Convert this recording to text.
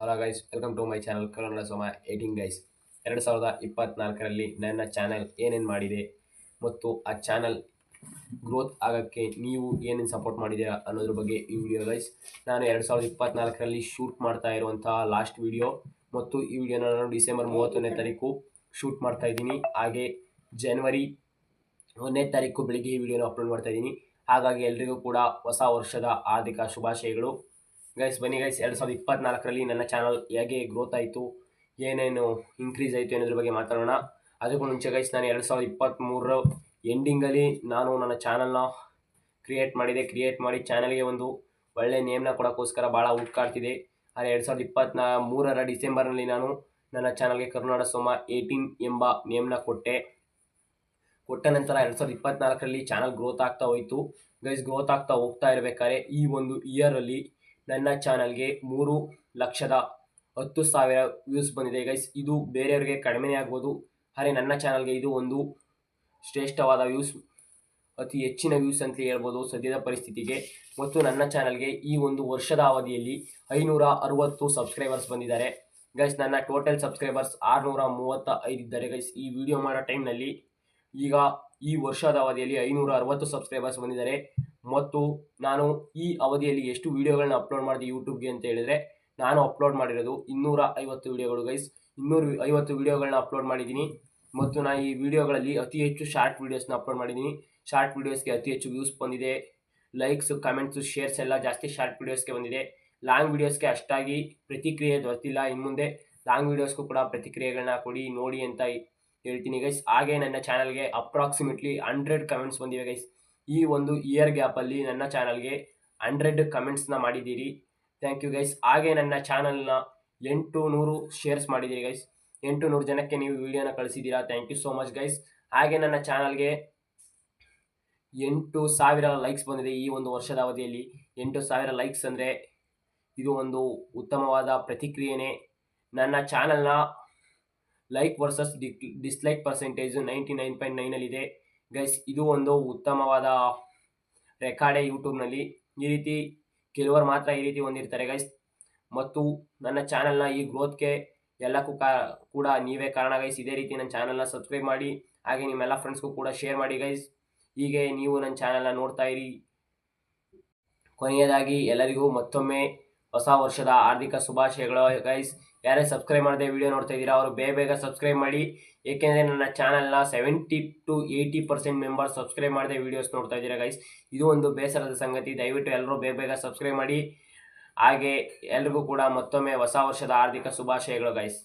Hello guys, welcome to my channel Kannada Soma 18 guys. 2024ರಲ್ಲಿ ನನ್ನ channel ಏನೇನು ಮಾಡಿದೆ ಮತ್ತು ಆ ಚಾನಲ್ ಗ್ರೋತ್ ಆಗೋಕ್ಕೆ ನೀವು ಏನೇನು ಸಪೋರ್ಟ್ ಮಾಡಿದ್ದೀರಾ ಅನ್ನೋದ್ರ ಬಗ್ಗೆ ಈ ವಿಡಿಯೋ ಗೈಸ್. ನಾನು 2024ರಲ್ಲಿ ಶೂಟ್ ಮಾಡ್ತಾ ಇರುವಂತಹ ಲಾಸ್ಟ್ ವಿಡಿಯೋ ಮತ್ತು ಈ ವಿಡಿಯೋನ ನಾನು ಡಿಸೆಂಬರ್ 31ನೇ ತಾರೀಕು ಶೂಟ್ ಮಾಡ್ತಾ ಇದ್ದೀನಿ. ಹಾಗೆ ಜನವರಿ 1ನೇ ತಾರೀಕು ಬೆಳಿಗ್ಗೆ ಈ ವಿಡಿಯೋನ ಅಪ್ಲೋಡ್ ಮಾಡ್ತಾ ಇದ್ದೀನಿ. ಹಾಗಾಗಿ ಎಲ್ರಿಗೂ ಕೂಡ ಹೊಸ ವರ್ಷದ ಆರ್ಥಿಕ ಶುಭಾಶಯಗಳು ಗೈಸ್. ಬನ್ನಿ ಗೈಸ್, 2024ರಲ್ಲಿ ನನ್ನ ಚಾನಲ್ ಹೇಗೆ ಗ್ರೋತ್ ಆಯಿತು, ಏನೇನು ಇನ್ಕ್ರೀಸ್ ಆಯಿತು ಅನ್ನೋದ್ರ ಬಗ್ಗೆ ಮಾತಾಡೋಣ. ಅದಕ್ಕೂ ಮುಂಚೆ ಗೈಸ್, ನಾನು 2023 ಎಂಡಿಂಗಲ್ಲಿ ನಾನು ನನ್ನ ಚಾನಲ್ನ ಕ್ರಿಯೇಟ್ ಮಾಡಿ ಚಾನಲ್ಗೆ ಒಂದು ಒಳ್ಳೆ ನೇಮ್ನ ಕೊಡೋಕ್ಕೋಸ್ಕರ ಭಾಳ ಹುಡುಕಾಡ್ತಿದೆ. ಆದರೆ 2023 ಡಿಸೆಂಬರ್ನಲ್ಲಿ ನಾನು ನನ್ನ ಚಾನಲ್ಗೆ ಕರುನಾಡ ಸೋಮ 18 ಎಂಬ ನೇಮ್ನ ಕೊಟ್ಟ ನಂತರ 2024ರಲ್ಲಿ ಚಾನಲ್ ಗ್ರೋತ್ ಆಗ್ತಾ ಹೋಯಿತು ಗೈಸ್. ಗ್ರೋತ್ ಆಗ್ತಾ ಹೋಗ್ತಾ ಇರಬೇಕಾದ್ರೆ ಈ ಒಂದು ಇಯರಲ್ಲಿ ನನ್ನ ಚಾನಲ್ಗೆ 3,10,000 ವ್ಯೂಸ್ ಬಂದಿದೆ ಗೈಸ್. ಇದು ಬೇರೆಯವ್ರಿಗೆ ಕಡಿಮೆನೇ ಆಗ್ಬೋದು, ಆದರೆ ನನ್ನ ಚಾನಲ್ಗೆ ಇದು ಒಂದು ಶ್ರೇಷ್ಠವಾದ ವ್ಯೂಸ್, ಅತಿ ಹೆಚ್ಚಿನ ವ್ಯೂಸ್ ಅಂತ ಹೇಳ್ಬೋದು ಸದ್ಯದ ಪರಿಸ್ಥಿತಿಗೆ. ಮತ್ತು ನನ್ನ ಚಾನಲ್ಗೆ ಈ ಒಂದು ವರ್ಷದ ಅವಧಿಯಲ್ಲಿ 560 ಸಬ್ಸ್ಕ್ರೈಬರ್ಸ್ ಬಂದಿದ್ದಾರೆ ಗೈಸ್. ನನ್ನ ಟೋಟಲ್ ಸಬ್ಸ್ಕ್ರೈಬರ್ಸ್ 635 ಇದ್ದಾರೆ ಗೈಸ್ ಈ ವಿಡಿಯೋ ಮಾಡೋ ಟೈಮ್ನಲ್ಲಿ. ಈಗ ಈ ವರ್ಷದ ಅವಧಿಯಲ್ಲಿ 560 ಸಬ್ಸ್ಕ್ರೈಬರ್ಸ್ ಬಂದಿದ್ದಾರೆ. ಮತ್ತು ನಾನು ಈ ಅವಧಿಯಲ್ಲಿ ಎಷ್ಟು ವಿಡಿಯೋಗಳನ್ನ ಅಪ್ಲೋಡ್ ಮಾಡಿದೆ ಯೂಟ್ಯೂಬ್ಗೆ ಅಂತ ಹೇಳಿದ್ರೆ, ನಾನು ಅಪ್ಲೋಡ್ ಮಾಡಿರೋದು 250 ವಿಡಿಯೋಗಳು ಗೈಸ್. 250 ವಿಡಿಯೋಗಳನ್ನ ಅಪ್ಲೋಡ್ ಮಾಡಿದ್ದೀನಿ. ಮತ್ತು ನಾನು ಈ ವಿಡಿಯೋಗಳಲ್ಲಿ ಅತಿ ಹೆಚ್ಚು ಶಾರ್ಟ್ ವೀಡಿಯೋಸ್ನ ಅಪ್ಲೋಡ್ ಮಾಡಿದ್ದೀನಿ. ಶಾರ್ಟ್ ವೀಡಿಯೋಸ್ಗೆ ಅತಿ ಹೆಚ್ಚು ವ್ಯೂಸ್ ಬಂದಿದೆ. ಲೈಕ್ಸ್, ಕಮೆಂಟ್ಸು, ಶೇರ್ಸ್ ಎಲ್ಲ ಜಾಸ್ತಿ ಶಾರ್ಟ್ ವೀಡಿಯೋಸ್ಗೆ ಬಂದಿದೆ. ಲಾಂಗ್ ವೀಡಿಯೋಸ್ಗೆ ಅಷ್ಟಾಗಿ ಪ್ರತಿಕ್ರಿಯೆ ದೊರೆತಿಲ್ಲ. ಇನ್ನು ಮುಂದೆ ಲಾಂಗ್ ವೀಡಿಯೋಸ್ಗೂ ಕೂಡ ಪ್ರತಿಕ್ರಿಯೆಗಳನ್ನ ಕೊಡಿ, ನೋಡಿ ಅಂತ ಹೇಳ್ತೀನಿ ಗೈಸ್. ಹಾಗೆ ನನ್ನ ಚಾನಲ್ಗೆ ಅಪ್ರಾಕ್ಸಿಮೇಟ್ಲಿ 100 ಕಮೆಂಟ್ಸ್ ಬಂದಿವೆ ಗೈಸ್. ಈ ಒಂದು ಇಯರ್ ಗ್ಯಾಪಲ್ಲಿ ನನ್ನ ಚಾನಲ್ಗೆ 100 ಕಮೆಂಟ್ಸ್ನ ಮಾಡಿದ್ದೀರಿ, ಥ್ಯಾಂಕ್ ಯು ಗೈಸ್. ಹಾಗೆ ನನ್ನ ಚಾನಲ್ನ 800 ಶೇರ್ಸ್ ಮಾಡಿದ್ದೀರಿ ಗೈಸ್. 800 ಜನಕ್ಕೆ ನೀವು ವಿಡಿಯೋನ ಕಳಿಸಿದ್ದೀರಾ, thank you so much guys. ಹಾಗೆ ನನ್ನ ಚಾನಲ್ಗೆ 8,000 ಲೈಕ್ಸ್ ಬಂದಿದೆ ಈ ಒಂದು ವರ್ಷದ ಅವಧಿಯಲ್ಲಿ. 8,000 ಲೈಕ್ಸ್ ಅಂದರೆ ಇದು ಒಂದು ಉತ್ತಮವಾದ ಪ್ರತಿಕ್ರಿಯೆನೇ. ನನ್ನ ಚಾನಲ್ನ like versus dislike percentage 99.9 guys. ಇದು ಒಂದು ಉತ್ತಮವಾದ ರೆಕಾರ್ಡೇ ಯೂಟ್ಯೂಬ್ನಲ್ಲಿ. ಈ ರೀತಿ ಕೆಲವರು ಮಾತ್ರ ಈ ರೀತಿ ಹೊಂದಿರ್ತಾರೆ ಗೈಸ್. ಮತ್ತು ನನ್ನ ಚಾನಲ್ನ ಈ ಗ್ರೋತ್ಗೆ ಎಲ್ಲಕ್ಕೂ ಕೂಡ ನೀವೇ ಕಾರಣ ಗೈಸ್. ಇದೇ ರೀತಿ ನನ್ನ ಚಾನಲ್ನ ಸಬ್ಸ್ಕ್ರೈಬ್ ಮಾಡಿ, ಹಾಗೆ ನಿಮ್ಮೆಲ್ಲ ಫ್ರೆಂಡ್ಸ್ಗೂ ಕೂಡ ಶೇರ್ ಮಾಡಿ ಗೈಸ್. ಹೀಗೆ ನೀವು ನನ್ನ ಚಾನಲ್ನ ನೋಡ್ತಾ ಇರಿ. ಕೊನೆಯದಾಗಿ ಎಲ್ಲರಿಗೂ ಮತ್ತೊಮ್ಮೆ ಹೊಸ ವರ್ಷದ ಆರ್ಥಿಕ ಶುಭಾಶಯಗಳು ಗೈಸ್. ಯಾರೇ ಸಬ್ಸ್ಕ್ರೈಬ್ ಮಾಡದೆ ವಿಡಿಯೋ ನೋಡ್ತಾ ಇದ್ದೀರಾ ಅವರು ಬೇಗ ಸಬ್ಸ್ಕ್ರೈಬ್ ಮಾಡಿ, ಏಕೆಂದರೆ ನನ್ನ ಚಾನಲ್ನ 70 to 80% ಮೆಂಬರ್ಸ್ ಸಬ್ಸ್ಕ್ರೈಬ್ ಮಾಡದೆ ವೀಡಿಯೋಸ್ ನೋಡ್ತಾ ಇದ್ದೀರಾ ಗೈಸ್. ಇದು ಒಂದು ಬೇಸರದ ಸಂಗತಿ. ದಯವಿಟ್ಟು ಎಲ್ಲರೂ ಬೇಗ ಸಬ್ಸ್ಕ್ರೈಬ್ ಮಾಡಿ. ಹಾಗೆ ಎಲ್ರಿಗೂ ಕೂಡ ಮತ್ತೊಮ್ಮೆ ಹೊಸ ವರ್ಷದ ಆರ್ಥಿಕ ಶುಭಾಶಯಗಳು ಗೈಸ್.